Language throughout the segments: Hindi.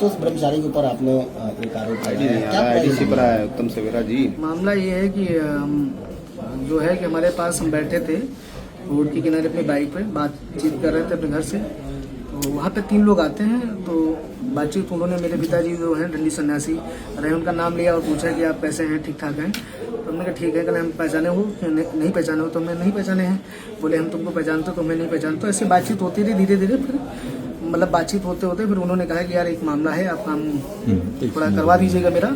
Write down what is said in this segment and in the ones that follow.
आशुतोष ब्रह्मचारी के ऊपर आपने एक आरोप आईडीसी पर आया उत्तम सवेरा जी। मामला ये है कि जो है कि हमारे पास हम बैठे थे रोड के किनारे अपनी बाइक पे बातचीत कर रहे थे अपने घर से। तो वहाँ पे 3 लोग आते हैं, तो बातचीत उन्होंने मेरे पिताजी जो हैं दंडी सन्यासी रहे, उनका नाम लिया और पूछा कि आप कैसे हैं, ठीक ठाक हैं। तो हमने कहा ठीक है, कल हम पहचाने हो नहीं पहचाने हो, तो हमने नहीं पहचाने हैं। बोले हम तुमको पहचानते तो हमें नहीं पहचानते। ऐसे बातचीत होती रही धीरे धीरे, फिर मतलब बातचीत होते होते फिर उन्होंने कहा कि यार एक मामला है, आप काम थोड़ा करवा दीजिएगा मेरा।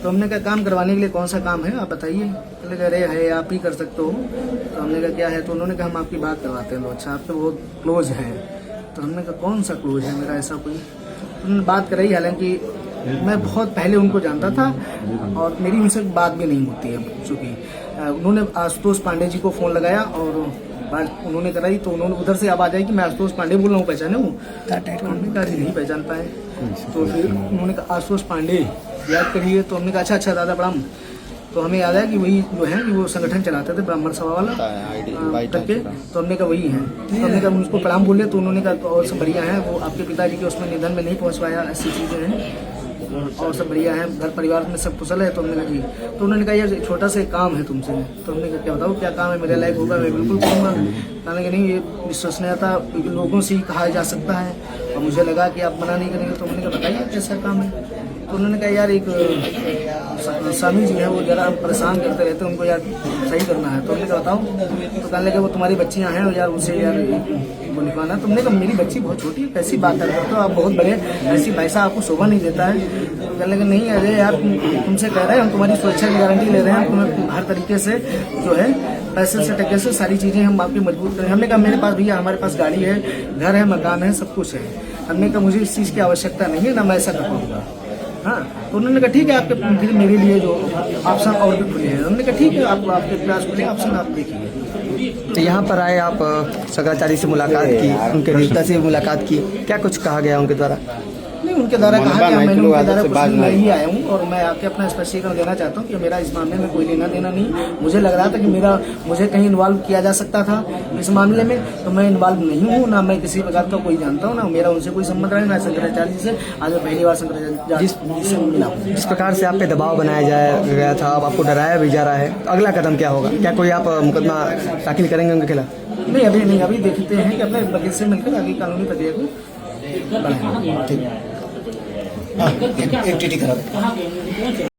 तो हमने कहा काम करवाने के लिए कौन सा काम है आप बताइए। बोले अरे है आप ही कर सकते हो। तो हमने कहा क्या है, तो उन्होंने कहा हम आपकी बात करवाते हैं। तो अच्छा आप तो बहुत क्लोज हैं। तो हमने कहा कौन सा क्लोज है मेरा ऐसा कोई। तो उन्होंने बात कराई, हालांकि मैं बहुत पहले उनको जानता था और मेरी उनसे बात भी नहीं होती है, चूँकि उन्होंने आशुतोष पांडे जी को फ़ोन लगाया और बात उन्होंने कराई। तो उन्होंने उधर से आवाज़ आई कि मैं आशुतोष पांडे बोल रहा हूँ, पहचाने हूँ। तो हमने कहा जी नहीं पहचान पाए। तो फिर उन्होंने कहा आशुतोष पांडे याद करिए। तो हमने कहा अच्छा दादा प्रणाम। तो हमें याद है कि वही जो है कि वो संगठन चलाते थे ब्राह्मण सभा वाला करके। तो हमने कहा वही है। तो हमने कहा उनको प्रणाम बोले। तो उन्होंने कहा और सब बढ़िया है, वो आपके पिताजी के उसमें निधन में नहीं पहुँच पाया, ऐसी चीज़ें हैं और सब बढ़िया है, घर परिवार में सब कुशल है। तो हमने कहा जी। तो उन्होंने कहा यार छोटा सा एक काम है तुमसे। तो हमने कहा क्या बताओ क्या काम है, मेरे लायक होगा मैं बिल्कुल करूँगा। कहने कि नहीं ये विश्वसनीयता लोगों से ही कहा जा सकता है और मुझे लगा कि आप मना नहीं करेंगे। तो हमने कहा बताइए कैसा काम है। तो उन्होंने कहा यार एक स्वामी जी है, वो जरा परेशान करते रहते हैं, उनको यार सही करना है। तो हमने कहा बताओ। तो कहने लगे वो तुम्हारी बच्चियाँ हैं और यार उनसे यार वो लिखवाना। तुमने कहा मेरी बच्ची बहुत छोटी है, कैसी बात करते हो आप, बहुत बड़े, ऐसी पैसा आपको शोभा नहीं देता है। तो कहने लगे नहीं अरे यार तुमसे कह रहे हैं, हम तुम्हारी सुरक्षा की गारंटी ले रहे हैं, तुम्हें हर तरीके से जो है पैसे से टके से सारी चीज़ें हम आपकी मजबूत करें। हमने कहा मेरे पास भैया हमारे पास गाड़ी है, घर है, मकान है, सब कुछ है। हमने कहा मुझे इस चीज़ की आवश्यकता नहीं है, ना मैं ऐसा कर पाऊँगा। हाँ, तो उन्होंने कहा ठीक है आपके फिर मेरे लिए जो ऑप्शन और भी खुले हैं। हमने कहा ठीक है आपके पास खुले ऑप्शन आप देखिए। तो यहाँ पर आए आप शंकराचार्य से मुलाकात की, उनके नेता से मुलाकात की, क्या कुछ कहा गया उनके द्वारा? नहीं उनके द्वारा कहा गया, मैंने उनके द्वारा कुछ नहीं आया हूँ और मैं आके अपना स्पष्टीकरण देना चाहता हूँ कि मेरा इस मामले में कोई लेना देना नहीं। मुझे लग रहा था कि मुझे कहीं इन्वॉल्व किया जा सकता था इस मामले में, तो मैं इन्वॉल्व नहीं हूँ, ना मैं किसी प्रकार का कोई जानता हूँ, ना मेरा उनसे कोई संबंध रहा है, ना शंकराचार्य जी से। आज मैं पहली बार शंकराचार्य जी से मिला हूँ। जिस प्रकार से आप पे दबाव बनाया गया था, अब आपको डराया भी जा रहा है, तो अगला कदम क्या होगा? क्या कोई आप मुकदमा दाखिल करेंगे उनके खिलाफ? नहीं अभी नहीं, अभी देखते हैं कि अपने वकील से मिलकर आगे कानूनी प्रक्रिया को बढ़ाएंगे। ठीक है। एक टीटी करा